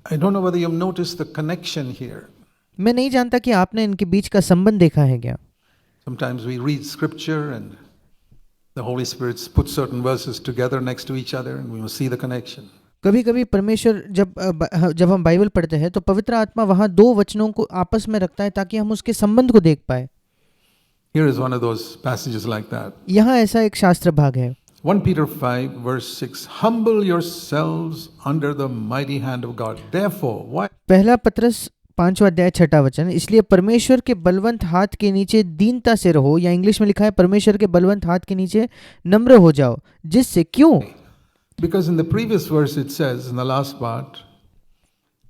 I don't know whether you've noticed the connection here. मैं नहीं जानता कि आपने इनके बीच का संबंध देखा है क्या. Sometimes we read scripture and the Holy Spirit puts certain verses together next to each other and we must see the connection. कभी कभी परमेश्वर जब हम बाइबल पढ़ते हैं तो पवित्र आत्मा वहाँ दो वचनों को आपस में रखता है ताकि हम उसके संबंध को देख पाए. Here is one of those passages like that. यहाँ ऐसा एक शास्त्र भाग है. 1 Peter 5 verse 6, humble yourselves under the mighty hand of God. Therefore, why? पहला पत्रस 5वां अध्याय 6वां वचन, इसलिए परमेश्वर के बलवंत हाथ के नीचे दीनता से रहो, या इंग्लिश में लिखा है परमेश्वर के बलवंत हाथ के नीचे नम्र हो जाओ, जिससे क्यों? Because in the previous verse it says in the last part,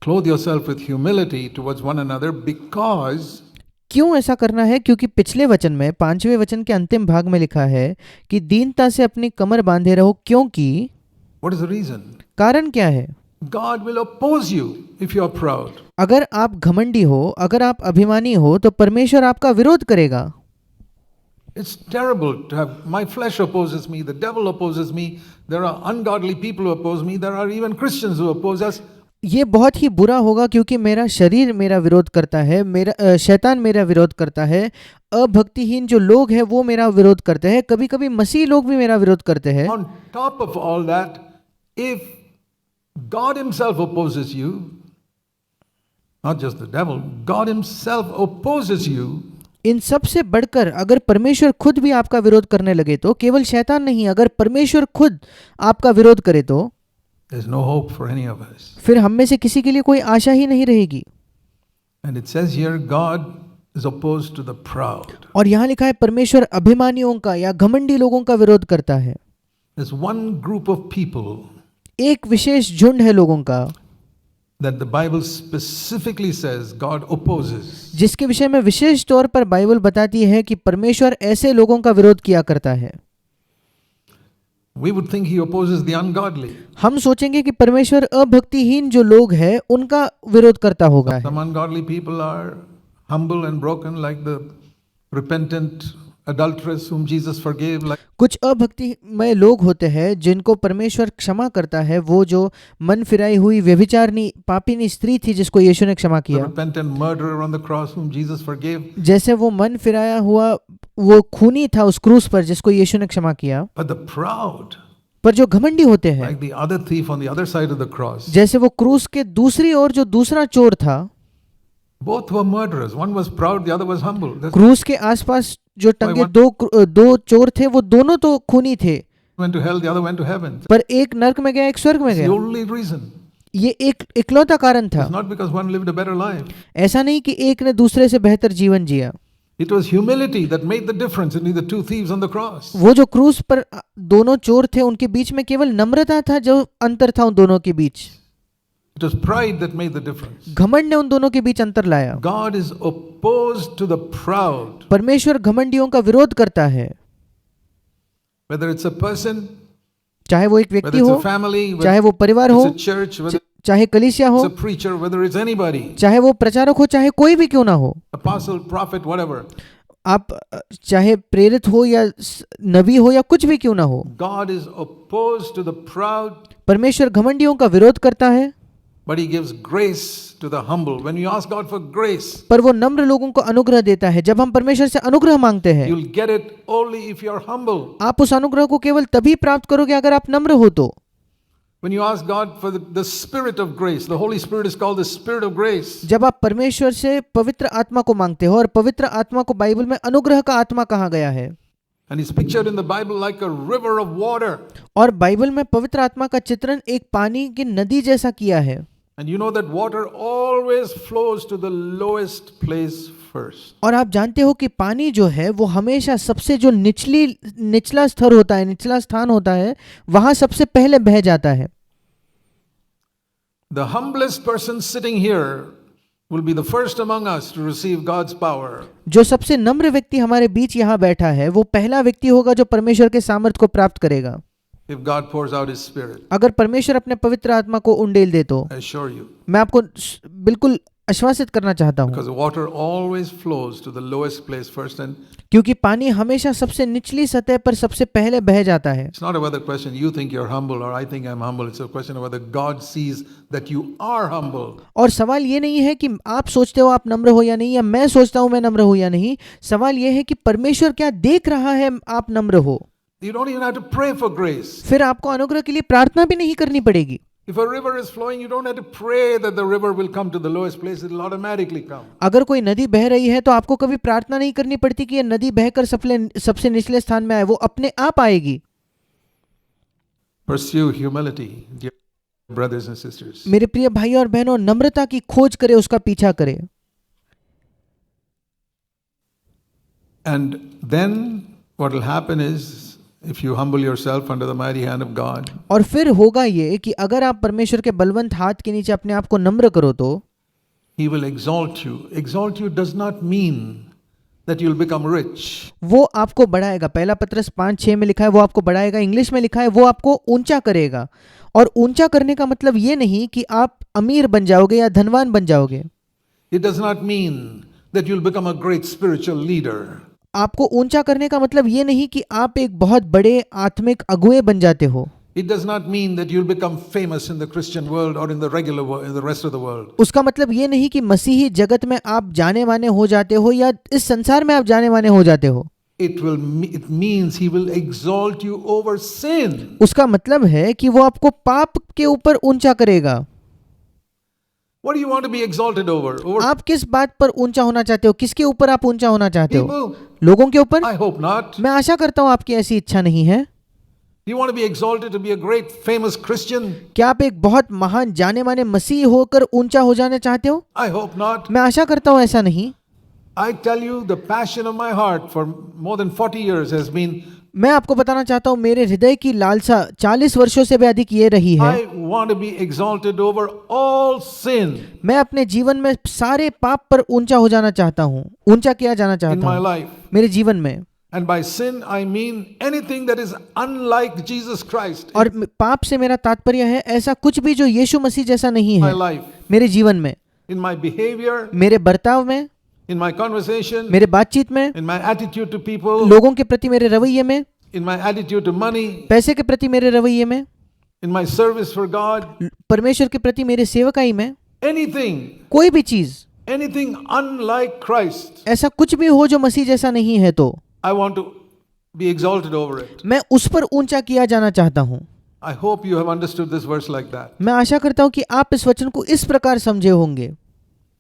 clothe yourself with humility towards one another because. क्यों ऐसा करना है? क्योंकि पिछले वचन में 5वें वचन के अंतिम भाग में लिखा है कि दीनता से अपनी कमर बांधे रहो, क्योंकि. What is the reason? कारण क्या है? God will oppose you if you are proud. अगर आप घमंडी हो, अगर आप अभिमानी हो, तो परमेश्वर आपका विरोध करेगा. It's terrible to have my flesh opposes me, the devil opposes me, there are ungodly people who oppose me, there are even Christians who oppose us. ये बहुत ही बुरा होगा क्योंकि मेरा शरीर मेरा विरोध करता है, मेरा शैतान मेरा विरोध करता है, अभक्तिहीन जो लोग हैं वो मेरा विरोध करते हैं, कभी कभी मसीह लोग भी मेरा विरोध करते हैं. On top of all that, if God himself opposes you, not just the devil, God himself opposes you. इन सब से बढ़कर अगर परमेश्वर खुद भी आपका विरोध करने लगे तो, केवल शैतान नहीं, अगर परमेश्वर खुद आपका विरोध करे तो there's no hope for any of us. फिर हम में से किसी के लिए कोई आशा ही नहीं रहेगी. And it says here God is opposed to the proud. और यहाँ लिखा है परमेश्वर अभिमानियों का या घमंडी लोगों का विरोध करता है. There's one group of people एक विशेष झुंड है लोगों का that the Bible specifically says God opposes. जिसके विषय में विशेष तौर पर बाइबल बताती है कि परमेश्वर ऐसे लोगों का विरोध किया करता है. We would think he opposes the ungodly. हम सोचेंगे कि परमेश्वर अभक्तिहीन जो लोग हैं उनका विरोध करता होगा. Some ungodly people are humble and broken like the repentant adulteress whom Jesus forgave. Like कुछ अभक्तिमय लोग होते हैं जिनको परमेश्वर क्षमा करता है, वो जो मन फिराई हुई व्यभिचारिणी पापिनी स्त्री थी जिसको यीशु ने क्षमा the किया. repentant murderer on the cross whom Jesus forgave. जैसे वो मन फिराया हुआ वो खूनी था उस क्रूस पर जिसको यीशु ने क्षमा किया. But the proud, पर जो घमंडी होते हैं, like the other thief on the other side of the cross, जैसे वो क्रूस के दूसरी ओर जो दूसरा चोर था, both were murderers. One was proud, the other was humble. क्रूस के आसपास जो टंगे दो चोर थे वो दोनों तो खूनी थे, Went to hell, the other went to heaven. पर एक नरक में गया, एक स्वर्ग में It's the गया. only reason. ये एक इकलौता कारण था. It's not because one lived a better life. ऐसा नहीं कि एक ने दूसरे से बेहतर जीवन जिया. It was humility that made the difference between the two thieves on the cross. वो जो क्रूस पर दोनों चोर थे उनके बीच में केवल नम्रता था जो अंतर था उन दोनों के बीच. It was pride that made the difference. घमंड ने उन दोनों के बीच अंतर लाया. God is opposed to the proud. परमेश्वर घमंडियों का विरोध करता है. Whether it's a person, चाहे वो एक whether व्यक्ति it's हो, a family, चाहे whether वो परिवार हो, it's a church, whether चाहे कलीसिया हो, it's a preacher, whether it's anybody, चाहे वो प्रचारक हो, चाहे कोई भी क्यों ना हो, apostle, prophet, whatever. आप चाहे प्रेरित हो या नबी हो या कुछ भी क्यों ना हो, God is opposed to the proud, परमेश्वर घमंडियों का विरोध करता है, but he gives grace to the humble. When you ask God for grace, पर वो नम्र लोगों को अनुग्रह देता है. जब हम परमेश्वर से अनुग्रह मांगते हैं, you'll get it only if you're humble. आप उस अनुग्रह को केवल तभी प्राप्त करोगे अगर आप नम्र हो तो. When you ask God for the spirit of grace, the Holy Spirit is called the spirit of grace. जब आप परमेश्वर से पवित्र आत्मा को मांगते हो, और पवित्र आत्मा को बाइबल में अनुग्रह का आत्मा कहा गया है, And he's pictured in the Bible like a river of water. और बाइबल में पवित्र आत्मा का चित्रण एक पानी की नदी जैसा किया है. And you know that water always flows to the lowest place first. और आप जानते हो कि पानी जो है वो हमेशा सबसे जो निचला स्तर होता है, निचला स्थान होता है, वहां सबसे पहले बह जाता है. The humblest person sitting here will be the first among us to receive God's power. जो सबसे नम्र व्यक्ति हमारे बीच यहाँ बैठा है वो पहला व्यक्ति होगा जो परमेश्वर के सामर्थ्य को प्राप्त करेगा. If God pours out his spirit, अगर परमेश्वर अपने पवित्र आत्मा को उंडेल दे तो I assure you. मैं आपको बिल्कुल आश्वासित करना चाहता हूँ, because water always flows to the lowest place first, and क्योंकि पानी हमेशा सबसे निचली सतह पर सबसे पहले बह जाता है। it's not about the question you think you're humble or I think I'm humble. It's a question of whether God sees that you are humble. और सवाल ये नहीं है कि आप सोचते हो आप नम्र हो या नहीं, या मैं सोचता हूँ मैं नम्र हूँ या नहीं। सवाल ये है कि परमेश्वर क्या देख रहा है आप नम्र हो। You don't even have to pray for grace. फिर आपको अनुग्रह के लिए प्रार्थना भी नहीं करनी पड़ेगी। If a river is flowing, you don't have to pray that the river will come to the lowest place. It will automatically come. अगर कोई नदी बह रही है तो आपको कभी प्रार्थना नहीं करनी पड़ती कि ये नदी बहकर सबसे निचले स्थान में आए, वो अपने आप आएगी। Pursue humility, dear brothers and sisters. मेरे प्रिय भाई और बहनों, नम्रता की खोज करे, उसका पीछा करे। And then what will happen is, if you humble yourself under the mighty hand of God, और फिर होगा ये कि अगर आप परमेश्वर के बलवंत हाथ के नीचे अपने आप को नम्र करो तो He will exalt you. Exalt you does not mean that you'll become rich. वो आपको बढ़ाएगा। पहला पत्रस 5:6 में लिखा है वो आपको बढ़ाएगा। इंग्लिश में लिखा है वो आपको ऊंचा करेगा। और ऊंचा करने का मतलब ये नहीं कि आप अमीर बन जाओगे या धनवान बन जाओगे। It does not mean that you'll become a great spiritual leader. आपको ऊंचा करने का मतलब ये नहीं कि आप एक बहुत बड़े आत्मिक अगुए बन जाते हो। It does not mean that you'll become famous in the Christian world or in the regular world, in the rest of the world. उसका मतलब ये नहीं कि मसीही जगत में आप जाने माने हो जाते हो या इस संसार में आप जाने माने हो जाते हो। It means he will exalt you over sin. उसका मतलब है कि वो आपको पाप के ऊपर ऊंचा करेगा। What do you want to be exalted over? Over आप किस बात पर ऊंचा होना चाहते हो? किसके ऊपर आप ऊंचा होना चाहते हो? people? लोगों के ऊपर? I hope not. मैं आशा करता हूं आपकी ऐसी इच्छा नहीं है। You want to be exalted to be a great famous Christian? क्या आप एक बहुत महान जाने माने मसीह होकर ऊंचा हो जाना चाहते हो? I hope not. मैं आशा करता हूं ऐसा नहीं। I tell you, the passion of my heart for more than 40 years has been, मैं आपको बताना चाहता हूं मेरे हृदय की लालसा 40 वर्षों से भी अधिक ये रही है। I want to be exalted over all sin मैं अपने जीवन में सारे पाप पर ऊंचा हो जाना चाहता हूं, ऊंचा किया जाना in चाहता my हूं life. मेरे जीवन में। And by sin, I mean anything that is unlike Jesus Christ और पाप से मेरा तात्पर्य है ऐसा कुछ भी जो यीशु मसीह जैसा नहीं in my है life, मेरे जीवन में, in my behavior, मेरे बर्ताव में, in my conversation, मेरे बातचीत में, in my attitude to people, लोगों के प्रति मेरे रवैये में, in my attitude to money, पैसे के प्रति मेरे रवैये में, in my service for God, परमेश्वर के प्रति मेरे सेवकाई में, anything, कोई भी चीज anything unlike Christ, ऐसा कुछ भी हो जो मसीह जैसा नहीं है तो I want to be exalted over it. मैं उस पर ऊंचा किया जाना चाहता हूं। I hope you have understood this verse like that. मैं आशा करता हूं कि आप इस वचन को इस प्रकार समझे होंगे।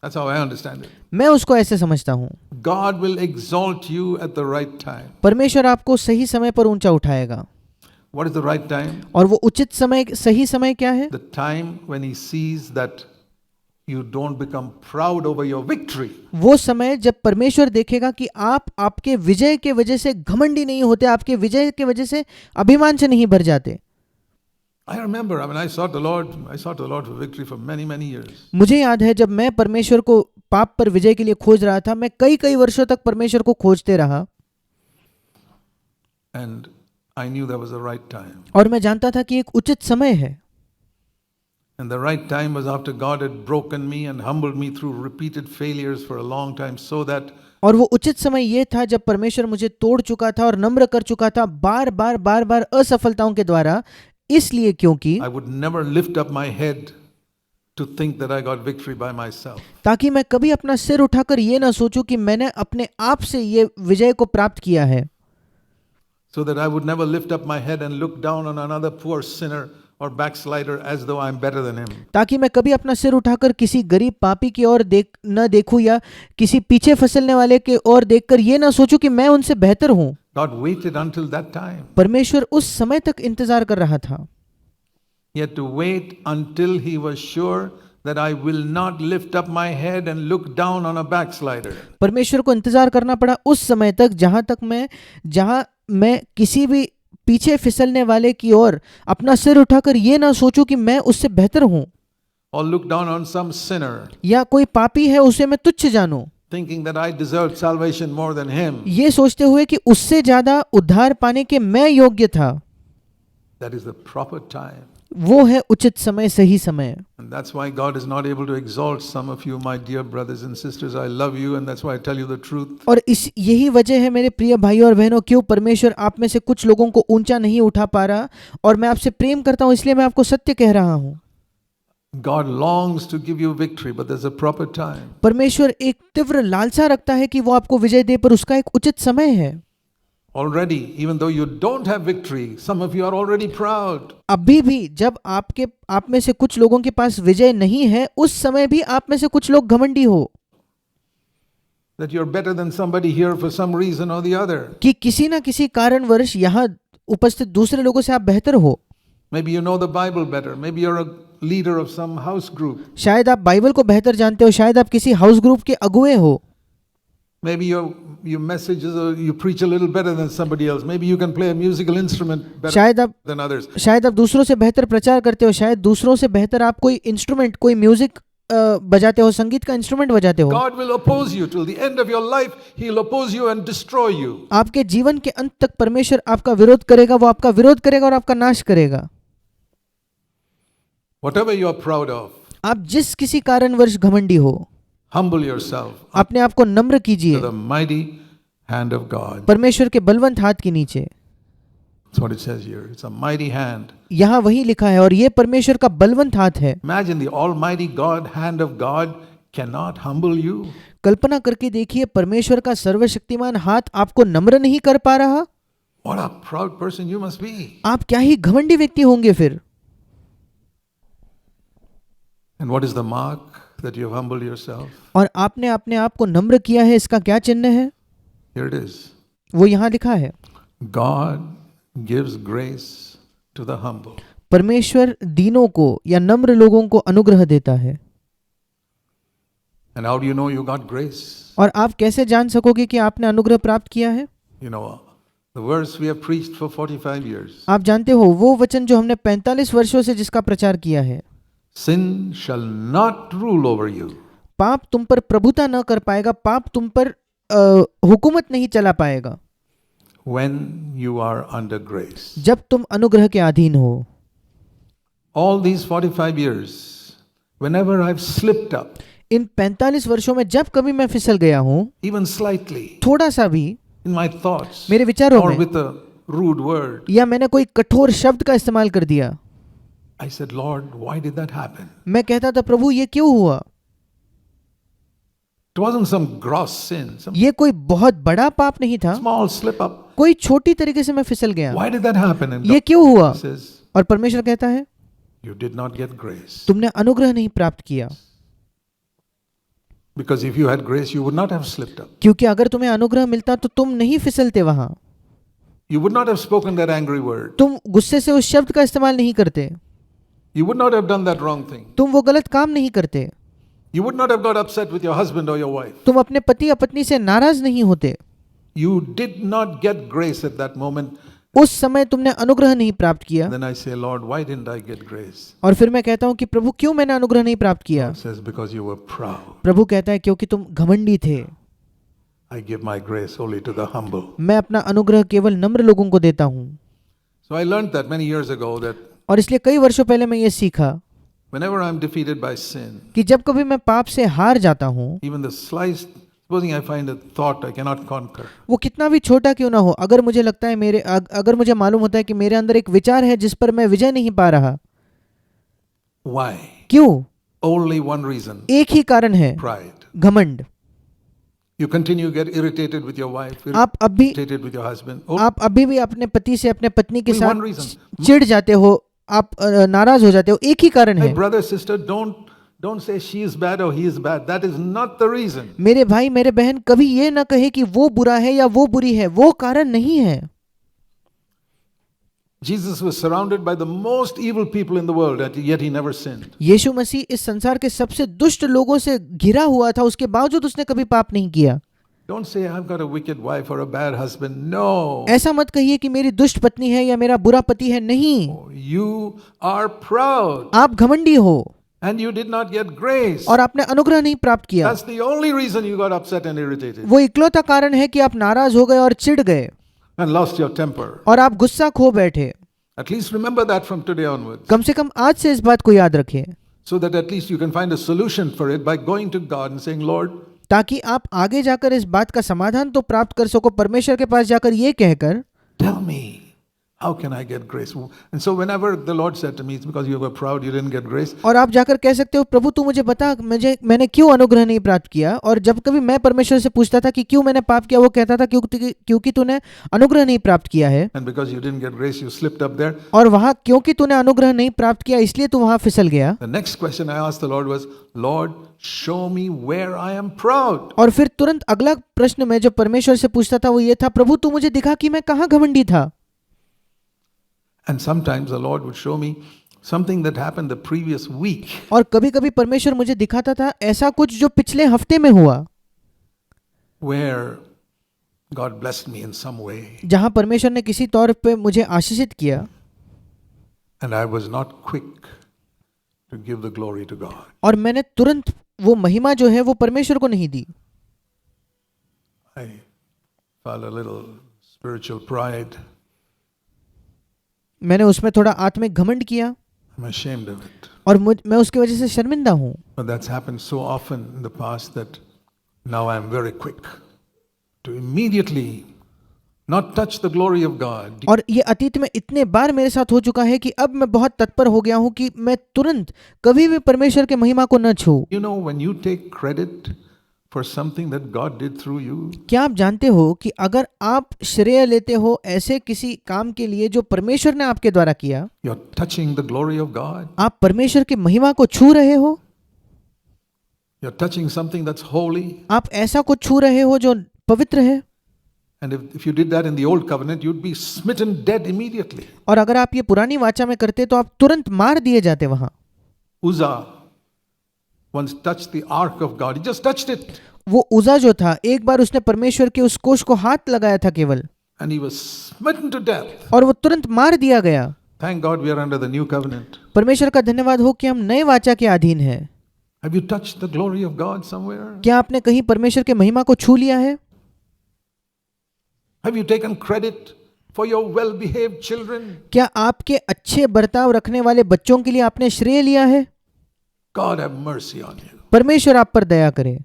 That's how I understand it. मैं उसको ऐसे समझता हूं। God will exalt you at the right time. परमेश्वर आपको सही समय पर ऊंचा उठाएगा। What is the right time? और वो उचित समय, सही समय क्या है? The time when he sees that you don't become proud over your victory. वो समय जब परमेश्वर देखेगा कि आप आपके विजय के वजह से घमंडी नहीं होते, आपके विजय के वजह से अभिमान से नहीं भर जाते। I remember, I sought the Lord for victory for many, many years. मुझे याद है जब मैं परमेश्वर को पाप पर विजय के लिए खोज रहा था, मैं कई वर्षों तक परमेश्वर को खोजते रहा। And I knew that was the right time. और मैं जानता था कि एक उचित समय है। And the right time was after God had broken me and humbled me through repeated failures for a long time, so that और वो उचित समय ये था जब परमेश्वर मुझे तोड़ चुका था और नम्र कर चुका था बार बार असफलताओं के द्वारा, इसलिए क्योंकि I would never lift up my head to think that I got victory by myself. ताकि मैं कभी अपना सिर उठाकर ये ना सोचूं कि मैंने अपने आप से ये विजय को प्राप्त किया है। So that I would never lift up my head and look down on another poor sinner or backslider as though I'm better than him. ताकि मैं कभी अपना सिर उठाकर किसी गरीब पापी की ओर न देखूं या किसी पीछे फिसलने वाले के ओर देखकर ये ना सोचूं कि मैं उनसे बेहतर हूं। God waited until that time. परमेश्वर उस समय तक इंतजार कर रहा था। He had to wait until he was sure that I will not lift up my head and look down on a backslider. परमेश्वर को इंतजार करना पड़ा उस समय तक जहां मैं किसी भी पीछे फिसलने वाले की ओर अपना सिर उठाकर ये ना सोचूं कि मैं उससे बेहतर हूं, Or look down on some sinner, या कोई पापी है उसे मैं तुच्छ जानूं, thinking that I deserved salvation more than him. ये सोचते हुए कि उससे ज्यादा उद्धार पाने के मैं योग्य था। That is the proper time. वो है उचित समय, सही समय। And that's why God is not able to exalt some of you, my dear brothers and sisters. I love you, and that's why I tell you the truth. और इस यही वजह है मेरे प्रिय भाइयों और बहनों, क्यों परमेश्वर आप में से कुछ लोगों को ऊंचा नहीं उठा पा रहा, और मैं आपसे प्रेम करता हूं इसलिए मैं आपको सत्य कह रहा हूं। God longs to give you victory, but there's a proper time. परमेश्वर एक तीव्र लालसा रखता है कि वो आपको विजय दे, पर उसका एक उचित समय है। Already, even though you don't have victory, some of you are already proud. अभी भी जब आप में से कुछ लोगों के पास विजय नहीं है, उस समय भी आप में से कुछ लोग घमंडी हो That you're better than somebody here for some reason or the other. कि किसी ना किसी कारणवश यहाँ उपस्थित दूसरे लोगों से आप बेहतर हो। Maybe you know the Bible better. Maybe you're a leader of some house group. शायद आप बाइबल को बेहतर जानते हो, शायद आप किसी हाउस ग्रुप के अगुए हो। Maybe your messages you preach a little better than somebody else. Maybe you can play a musical instrument better than others. शायद आप दूसरों से बेहतर प्रचार करते हो, शायद दूसरों से बेहतर आप कोई इंस्ट्रूमेंट, कोई म्यूजिक बजाते हो, संगीत का इंस्ट्रूमेंट बजाते हो। God will oppose you till the end of your life. He'll oppose you and destroy you. आपके जीवन के अंत तक परमेश्वर आपका विरोध करेगा, वो आपका विरोध करेगा और आपका नाश करेगा। Whatever you are proud of, आप जिस किसी कारणवश घमंडी हो, humble yourself अपने आप को नम्र कीजिए to the mighty hand of God. परमेश्वर के बलवंत हाथ के नीचे। That's what it says here. It's a mighty hand. यहाँ वही लिखा है, और ये परमेश्वर का बलवंत हाथ है। Imagine the almighty God, hand of God cannot humble you. कल्पना करके देखिए, परमेश्वर का सर्वशक्तिमान हाथ आपको नम्र नहीं कर पा रहा। What a proud person you must be. आप क्या ही घमंडी व्यक्ति होंगे फिर। And what is the mark that you have humbled yourself? और आपने अपने आप को नम्र किया है, इसका क्या चिन्ह है? Here it is. वो यहाँ लिखा है, God gives grace to the humble. परमेश्वर दीनों को या नम्र लोगों को अनुग्रह देता है। And how do you know you got grace? और आप कैसे जान सकोगे कि आपने अनुग्रह प्राप्त किया है? You know, the verse we have preached for 45 years. आप जानते हो वो वचन जो हमने 45 वर्षों से जिसका प्रचार किया है, Sin shall not rule over you. पाप तुम पर प्रभुता न कर पाएगा, पाप तुम पर हुकूमत नहीं चला पाएगा When you are under grace. जब तुम अनुग्रह के अधीन हो। All these 45 years, whenever I've slipped up, इन 45 वर्षों में जब कभी मैं फिसल गया हूँ, even slightly, थोड़ा सा भी in my thoughts, मेरे विचारों or में, with a rude word, या मैंने कोई कठोर शब्द का इस्तेमाल कर दिया, I said, Lord, why did that happen? मैं कहता था, प्रभु ये क्यों हुआ? It wasn't some gross sin, some ये कोई बहुत बड़ा पाप नहीं था, small slip up. कोई छोटी तरीके से मैं फिसल गया। Why did that happen? And ये God क्यों हुआ? says, और परमेश्वर कहता है, you did not get grace. तुमने अनुग्रह नहीं प्राप्त किया। Because if you had grace, you would not have slipped up. क्योंकि अगर तुम्हें अनुग्रह मिलता तो तुम नहीं फिसलते वहां, You would not have spoken that angry word. तुम गुस्से से उस शब्द का इस्तेमाल नहीं करते, You would not have done that wrong thing. तुम वो गलत काम नहीं करते, You would not have got upset with your husband or your wife. तुम अपने पति या पत्नी से नाराज नहीं होते। You did not get grace at that moment. उस समय तुमने अनुग्रह नहीं प्राप्त किया। Then I say, Lord, why didn't I get grace? और फिर मैं कहता हूँ कि प्रभु क्यों मैंने अनुग्रह नहीं प्राप्त किया? God says, because you were proud. प्रभु कहता है क्योंकि तुम घमंडी थे। I give my grace only to the humble. मैं अपना अनुग्रह केवल नम्र लोगों को देता हूँ। So I learned that many years ago, that और इसलिए कई वर्षों पहले मैं ये सीखा whenever I'm defeated by sin, कि जब कभी मैं पाप से हार जाता हूँ, even the slightest, supposing I find a thought I cannot conquer, वो कितना भी छोटा क्यों ना हो, अगर मुझे लगता है अगर मुझे मालूम होता है कि मेरे अंदर एक विचार है जिस पर मैं विजय नहीं पा रहा, why? क्यों? Only one reason, एक ही कारण है, pride. घमंड। You continue to get irritated with your wife, आप अभी irritated with your husband. आप अभी भी अपने पति से, अपने पत्नी के Only साथ one reason. चिढ़ जाते हो, आप नाराज हो जाते हो, एक ही कारण Hey, है। brother, sister, don't say she is bad or he is bad. That is not the reason. मेरे भाई, मेरे बहन, कभी ये ना कहे कि वो बुरा है या वो बुरी है, वो कारण नहीं है। Jesus was surrounded by the most evil people in the world, yet he never sinned. यीशु मसीह इस संसार के सबसे दुष्ट लोगों से घिरा हुआ था, उसके बावजूद उसने कभी पाप नहीं किया। Don't say I've got a wicked wife or a bad husband. No. ऐसा मत कहिए कि मेरी दुष्ट पत्नी है या मेरा बुरा पति है, नहीं। You are proud. आप घमंडी हो And you did not get grace. और आपने अनुग्रह नहीं प्राप्त किया। That's the only reason you got upset and irritated वो इकलौता कारण है कि आप नाराज हो गए और चिढ़ गए and lost your temper. और आप गुस्सा खो बैठे। At least remember that from today onwards. कम से कम आज से इस बात को याद रखिए, So that at least you can find a solution for it by going to God and saying, Lord, ताकि आप आगे जाकर इस बात का समाधान तो प्राप्त कर सको, परमेश्वर के पास जाकर ये कहकर, tell me, how can I get grace? And so whenever the Lord said to me, it's because you were proud, you didn't get grace. और आप जाकर कह सकते हो, प्रभु तू मुझे बता, मैंने क्यों अनुग्रह नहीं प्राप्त किया। और जब कभी मैं परमेश्वर से पूछता था कि क्यों मैंने पाप किया, वो कहता था क्योंकि तूने अनुग्रह नहीं प्राप्त किया है। And because you didn't get grace, you slipped up there. और वहाँ क्योंकि तूने अनुग्रह नहीं प्राप्त किया, इसलिए तू वहाँ फिसल गया। The next question I asked the Lord was, Lord, show me where I am proud. और फिर तुरंत अगला प्रश्न मैं जो परमेश्वर से पूछता था वो ये था, प्रभु तू मुझे दिखा कि मैं कहाँ घमंडी था। And sometimes the Lord would show me something that happened the previous week. और कभी कभी परमेश्वर मुझे दिखाता था ऐसा कुछ जो पिछले हफ्ते में हुआ, Where God blessed me in some way. जहां परमेश्वर ने किसी तौर पे मुझे आशीषित किया, And I was not quick to give the glory to God. और मैंने तुरंत वो महिमा जो है वो परमेश्वर को नहीं दी। I felt a little spiritual pride. मैंने उसमें थोड़ा आत्मिक घमंड किया I'm ashamed of it. और मैं उसकी वजह से शर्मिंदा हूँ। But that's happened so often in the past that now I am very quick to immediately not touch the glory of God. और ये अतीत में इतने बार मेरे साथ हो चुका है कि अब मैं बहुत तत्पर हो गया हूँ कि मैं तुरंत कभी भी परमेश्वर के महिमा को न छू। You know, when you take credit for something that God did through you, क्या आप जानते हो कि अगर आप श्रेय लेते हो ऐसे किसी काम के लिए जो परमेश्वर ने आपके द्वारा किया, you're touching the glory of God. आप परमेश्वर की महिमा को छू रहे हो, You're touching something that's holy. आप ऐसा कुछ छू रहे हो जो पवित्र है। And if you did that in the old covenant, you'd be smitten dead immediately. और अगर आप ये पुरानी वाचा में करते तो आप तुरंत मार दिए जाते वहां। Uzzah once touched the ark of God. He just touched it. वो उजा जो था, एक बार उसने परमेश्वर के उस कोष को हाथ लगाया था केवल, And he was smitten to death. और वो तुरंत मार दिया गया। Thank God we are under the new covenant. परमेश्वर का धन्यवाद हो कि हम नए वाचा के अधीन हैं। Have you touched the glory of God somewhere? क्या आपने कहीं परमेश्वर के महिमा को छू लिया है? Have you taken credit for your well-behaved children? क्या आपके अच्छे बर्ताव रखने वाले बच्चों के लिए आपने श्रेय लिया है? God have mercy on you. परमेश्वर आप पर दया करे।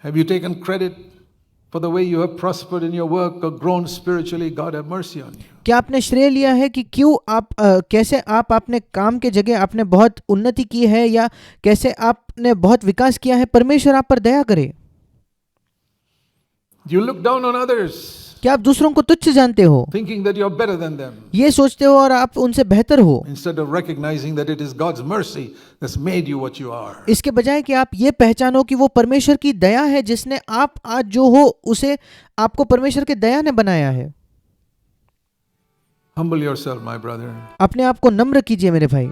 Have you taken credit for the way you have prospered in your work or grown spiritually? God have mercy on you. क्या आपने श्रेय लिया है कि क्यों आप कैसे आप अपने काम के जगह आपने बहुत उन्नति की है या कैसे आपने बहुत विकास किया है? परमेश्वर आप पर दया करे। You look down on others, क्या आप दूसरों को तुच्छ जानते हो, thinking that you're better than them, ये सोचते हो और आप उनसे बेहतर हो, instead of recognizing that it is God's mercy that's made you what you are. इसके बजाय कि आप ये पहचानो कि वो परमेश्वर की दया है जिसने आप आज जो हो उसे आपको परमेश्वर के दया ने बनाया है। Humble yourself, my brother. अपने आप को नम्र कीजिए मेरे भाई।